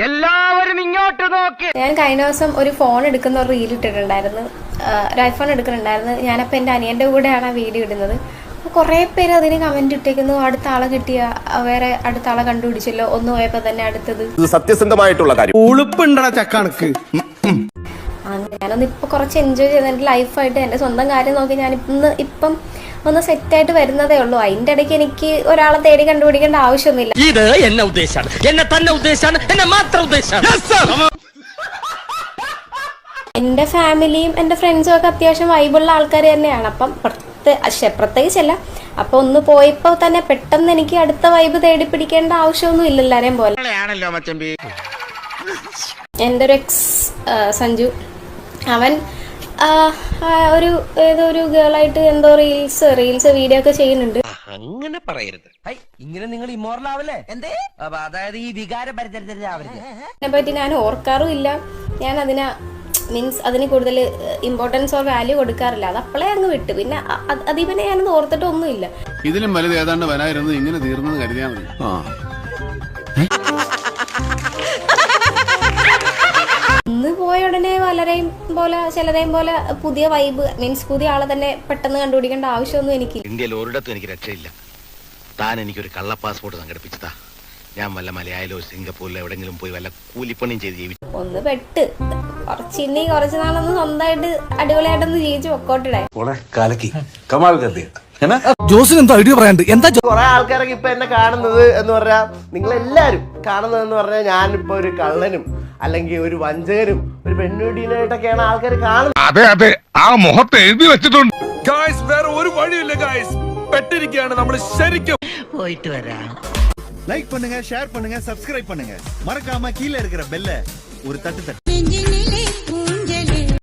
എല്ലാവരും ഇങ്ങോട്ട് നോക്കി. ഞാൻ കഴിഞ്ഞ ദിവസം ഒരു ഫോൺ എടുക്കുന്ന ഒരു റീൽ ഇട്ടിട്ടുണ്ടായിരുന്നു. ഒരു ഐഫോൺ എടുക്കുന്നുണ്ടായിരുന്നു. ഞാനപ്പോൾ എൻ്റെ അനിയൻ്റെ കൂടെയാണ് ആ വീഡിയോ ഇടുന്നത്. കുറേ പേര് അതിന് കമന്റ് ഇട്ടേക്കുന്നു, അടുത്ത ആളെ കിട്ടിയ, വേറെ അടുത്ത ആളെ കണ്ടുപിടിച്ചല്ലോ, ഒന്ന് പോയപ്പോ തന്നെ അടുത്തത്. സത്യസന്ധമായിട്ടുള്ള കാര്യം. ഞാനൊന്ന് ഇപ്പൊ കുറച്ച് എൻജോയ് ചെയ്ത് എൻ്റെ ലൈഫായിട്ട് എൻ്റെ സ്വന്തം കാര്യം നോക്കി ഞാൻ ഇപ്പം ഒന്ന് സെറ്റായിട്ട് വരുന്നതേ ഉള്ളൂ. അതിന്റെ ഇടയ്ക്ക് എനിക്ക് ഒരാളെ തേടി കണ്ടുപിടിക്കേണ്ട ആവശ്യമൊന്നുമില്ല. ഇത് എന്നെ ഉദ്ദേശാണ്, എന്നെ തന്നെ ഉദ്ദേശാണ്, എന്നെ മാത്രം ഉദ്ദേശാണ്. എൻ്റെ ഫാമിലിയും എൻ്റെ ഫ്രണ്ട്സും ഒക്കെ അത്യാവശ്യം വൈബുള്ള ആൾക്കാർ തന്നെയാണ്. അപ്പം പ്രത്യേകിച്ചല്ല, അപ്പൊ ഒന്ന് പോയപ്പോ തന്നെ പെട്ടെന്ന് എനിക്ക് അടുത്ത വൈബ് തേടി പിടിക്കേണ്ട ആവശ്യമൊന്നും ഇല്ല എല്ലാരെയും പോലെ. എൻ്റെ ഒരു എക്സ് സഞ്ജു, അവൻ ഒരു ഏതോ ഒരു ഗേളായിട്ട് എന്തോ റീൽസ് വീഡിയോ ഒക്കെ ചെയ്യുന്നുണ്ട്. അങ്ങനെ പറയരുത്, ഇങ്ങനെ നിങ്ങൾ ഇമോറൽ ആവല്ലേ? എന്തേ? അതായത് ഈ വികാര പരിചരിച്ചാവരുത്. അതിനെ പറ്റി ഞാൻ ഓർക്കാറും ഇല്ല. ഞാൻ അതിന് കൂടുതൽ ഇമ്പോർട്ടൻസ് ഓർ വാല്യൂ കൊടുക്കാറില്ല. അത് അപ്പോഴേ അങ്ങ് വിട്ട്. പിന്നെ അതിവനെ ഞാനത് ഓർത്തിട്ടൊന്നുമില്ല. ഇതിലും വലുത് ഏതാണ്ട് വരായിരുന്നത് ഇങ്ങനെ തീർന്നത് കരുതിയാൽ മതി. ഒന്ന് പോയ ഉടനെ ചിലരെയും പോലെ പുതിയ വൈബ് പുതിയ ആളെ തന്നെ പെട്ടെന്ന് കണ്ടുപിടിക്കേണ്ട ആവശ്യമൊന്നും എനിക്കില്ല. ഇന്ത്യയിൽ ഒരിടത്തും എനിക്ക് രക്ഷയില്ല. താൻ എനിക്കൊരു കള്ള പാസ്പോർട്ട് സംഘടിപ്പിച്ചതാ. ഞാൻ വല്ല മലയാളിലോ സിംഗപ്പൂരിലോ എവിടെങ്കിലും പോയി വല്ല കൂലിപ്പണിയും ചെയ്ത് ജീവിച്ചു. ഒന്ന് പെട്ട് കുറച്ച് നാളൊന്ന് സ്വന്തമായിട്ട് അടിപൊളിയായിട്ടൊന്ന് ജീവിച്ചു പൊക്കോട്ടിടെ. ജോസിന് ഐഡിയ പറയാണ്ട് എന്താ കുറെ ആൾക്കാരൊക്കെ ഇപ്പൊ എന്നെ കാണുന്നത് എന്ന് പറഞ്ഞാൽ, നിങ്ങളെല്ലാരും കാണുന്നതെന്ന് പറഞ്ഞാൽ ഞാനിപ്പോ ഒരു കള്ളനും അല്ലെങ്കിൽ ഒരു വഞ്ചകനും ഒരു പെണ്ണുടീനായിട്ടൊക്കെയാണ് ആൾക്കാർ കാണുന്നത്. അതെ അതെ, ആ മുഖത്ത് എഴുതി വെച്ചിട്ടുണ്ട്. വേറെ ഒരു വഴിയില്ല ഗായ്സ്, പെട്ടിരിക്കുകയാണ് നമ്മൾ ശരിക്കും. പോയിട്ട് വരാം. லைக் பண்ணுங்க, ஷேர் பண்ணுங்க, சப்ஸ்கிரைப் பண்ணுங்க. மறக்காம கீழே இருக்கிற பெல்ல ஒரு தட்டு தட்டு.